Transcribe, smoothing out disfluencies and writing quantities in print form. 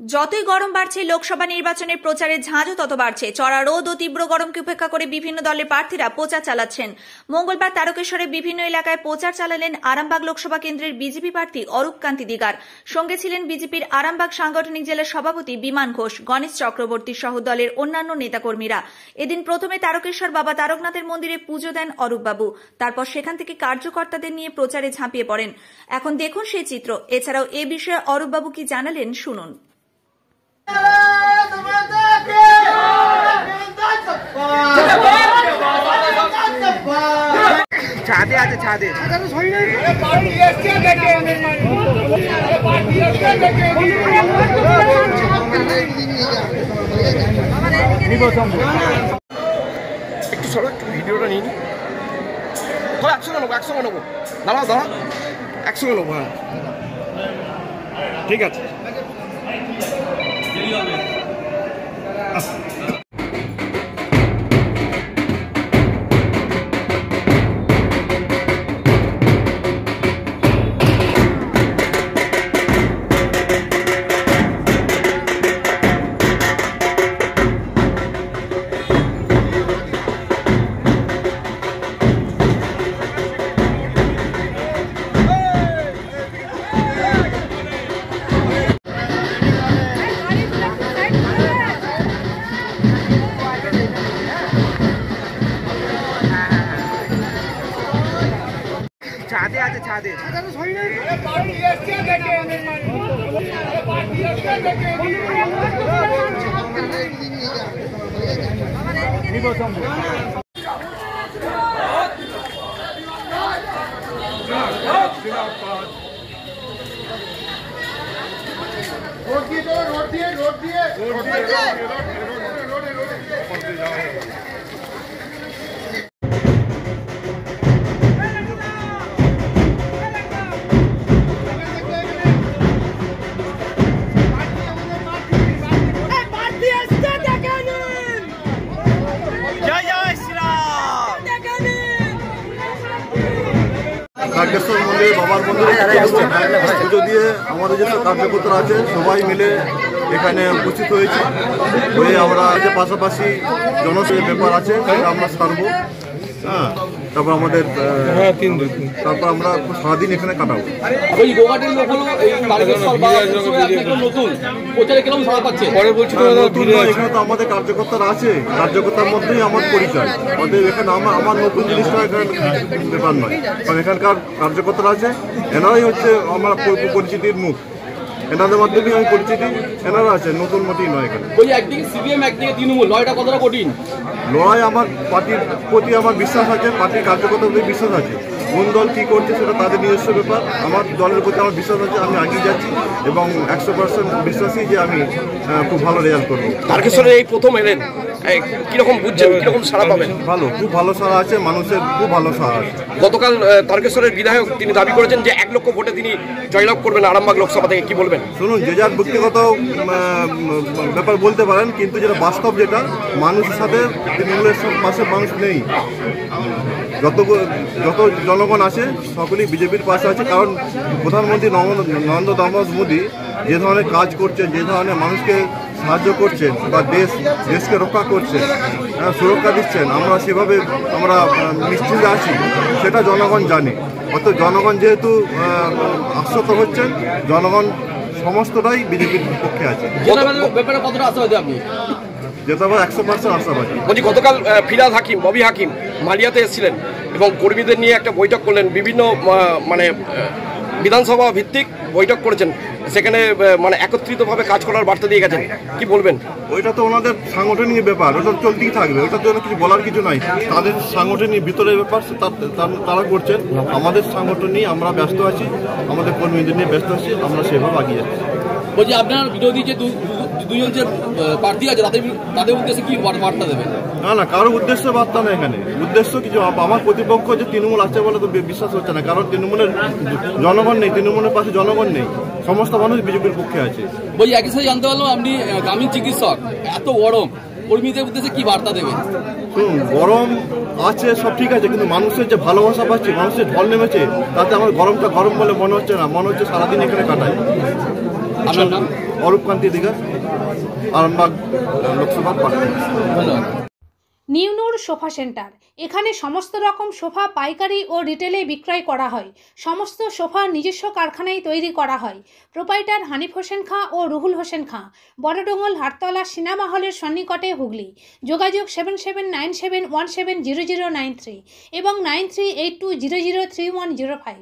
যতই গরম বাড়ছে, লোকসভা নির্বাচনের প্রচারে ঝাঁঝও তত বাড়ছে। চড়া রোদ ও তীব্র গরমকে উপেক্ষা করে বিভিন্ন দলের প্রার্থীরা প্রচার চালাচ্ছেন। মঙ্গলবার তারকেশ্বরে বিভিন্ন এলাকায় প্রচার চালালেন আরামবাগ লোকসভা কেন্দ্রের বিজেপি প্রার্থী অরূপ কান্তি দিগার। সঙ্গে ছিলেন বিজেপির আরামবাগ সাংগঠনিক জেলার সভাপতি বিমান ঘোষ, গণেশ চক্রবর্তী সহ দলের অন্যান্য নেতাকর্মীরা। এদিন প্রথমে তারকেশ্বর বাবা তারকনাথের মন্দিরে পুজো দেন অরূপবাবু। তারপর সেখান থেকে কার্যকর্তাদের নিয়ে প্রচারে ঝাঁপিয়ে পড়েন। এখন দেখুন সেই চিত্র। এছাড়াও এ বিষয়ে অরূপবাবু কি জানালেন শুনুন। ছাদে আছে, ছাদে একটু সরো, একটু ভিডিওটা নিন। একসঙ্গে নেবো, একসঙ্গে নেবো। দাঁড়াও দাঁড়াও, একসঙ্গে নেবো। হ্যাঁ ঠিক আছে। ছাদে আছে, ছাদে রোড দিয়ে তারকেশ্বর মন্দিরে বাবার মন্দিরে পুজো দিয়ে আমাদের যেসব কার্যকর্তারা আছে সবাই মিলে এখানে উপস্থিত হয়েছি। হয়ে আমরা যে পাশাপাশি জনসেবার ব্যাপার আছে সেটা আমরা সারবো। হ্যাঁ, তারপর আমাদের তারপর আমরা সারাদিন এখানে কাটাবো। এখানে তো আমাদের কার্যকর্তারা আছে, কার্যকর্তার মধ্যেই আমার পরিচয়। আমাদের এখানে আমার নতুন জিনিসটা এখানে ব্যাপার নয়, কারণ এখানকার কার্যকর্তারা আছে, এনারাই হচ্ছে আমার পরিচিতির মুখ। এনাদের মাধ্যমে আমি পরিচিতি, এনারা আছে, নতুন মতই নয়। এখানে একদিকে সিপিএম, একদিকে তৃণমূল, লড়াইটা কতটা কঠিন? লড়াই আমার পার্টির প্রতি আমার বিশ্বাস আছে, পার্টির কার্যকর্তার প্রতি বিশ্বাস আছে। কোন দল কী করছে সেটা তাদের নিজস্ব ব্যাপার। আমার দলের প্রতি আমার বিশ্বাস আছে, আমি এগিয়ে যাচ্ছি এবং 100% বিশ্বাসী যে আমি খুব ভালো রেজাল্ট করবো। তারকেশ্বরে এই প্রথম এলেন, কিরকম বুঝছেন, কিরকম সাড়া পাবেন? ভালো, খুব ভালো সাড়া আছে, মানুষের খুব ভালো সাড়া আছে। গতকাল তারকেশ্বরের বিধায়ক তিনি দাবি করেছেন যে 1 লক্ষ ভোটে তিনি জয়লাভ করবেন আরামবাগ লোকসভা থেকে, কি বলবেন? শুনুন, যে যার ব্যক্তিগত ব্যাপার বলতে পারেন, কিন্তু যেটা বাস্তব, যেটা মানুষের সাথে তৃণমূলের পাশে মানুষ নেই। যত জনগণ আছে সকলেই বিজেপির পাশে আছে, কারণ প্রধানমন্ত্রী নরেন্দ্র দামোদর মোদী যে ধরনের কাজ করছেন, যে ধরনের মানুষকে সাহায্য করছেন বা দেশকে রক্ষা করছেন, সুরক্ষা দিচ্ছেন, আমরা সেভাবে আমরা নিশ্চিন্তে আছি, সেটা জনগণ জানে। অত জনগণ যেহেতু আশ্বস্ত হচ্ছেন, জনগণ সমস্তটাই বিজেপির পক্ষে আছে। যেটা 100% আশাবাদী। বলছি, গতকাল ফিরাদ হাকিম, ববি হাকিম মালিয়াতে এসেছিলেন এবং কর্মীদের নিয়ে একটা বৈঠক করলেন, বিভিন্ন মানে বিধানসভা ভিত্তিক বৈঠক করেছেন, সেখানে মানে একত্রিতভাবে কাজ করার বার্তা দিয়ে গেছেন, কি বলবেন? ওইটা তো ওনাদের সাংগঠনিক ব্যাপার, ওটা চলতেই থাকবে, ওটার জন্য কিছু বলার কিছু নাই। তাদের সাংগঠনিক ভিতরের ব্যাপার তারা করছেন। আমাদের সাংগঠন নিয়ে আমরা ব্যস্ত আছি, আমাদের কর্মীদের নিয়ে ব্যস্ত আছি, আমরা সেভাবে এগিয়ে যাচ্ছি। বলছি, আপনার বিরোধী যে দুজন যে প্রার্থী আছে তাদের উদ্দেশ্যে কি বার্তা দেবেন? না, কারোর উদ্দেশ্য বার্তা না। এখানে উদ্দেশ্য কিছু, আমার প্রতিপক্ষ যে তৃণমূল আছে বলে তো বিশ্বাস হচ্ছে না, কারণ তৃণমূলের জনগণ নেই, তৃণমূলের পাশে জনগণ নেই, সমস্ত মানুষ বিজেপির পক্ষে আছে। বলছি, একই সাথে জানতে পারলাম আপনি গ্রামীণ চিকিৎসক, এত গরম, কর্মীদের উদ্দেশ্যে কি বার্তা দেবেন? শুনুন, গরম আছে সব ঠিক আছে, কিন্তু মানুষের যে ভালোবাসা পাচ্ছে, মানুষের ঢল নেমেছে, তাতে আমার গরমটা গরম বলে মনে হচ্ছে না, মনে হচ্ছে সারাদিন এখানে কাটাই। আপনার নাম? অরূপকান্তি দিঘা, আরামবাগ লোকসভা প্রার্থী। ধন্যবাদ। নিউ নূর সোফা সেন্টার, এখানে সমস্ত রকম সোফা পাইকারি ও রিটেলে বিক্রয় করা হয়। সমস্ত সোফা নিজস্ব কারখানায় তৈরি করা হয়। প্রোপাইটার হানিফ হোসেন খাঁ ও রুহুল হোসেন খাঁ, বড়ডোঙ্গল হাটতলা সিনেমা হলের সন্নিকটে, হুগলি। যোগাযোগ 7797170093 এবং 9382003105।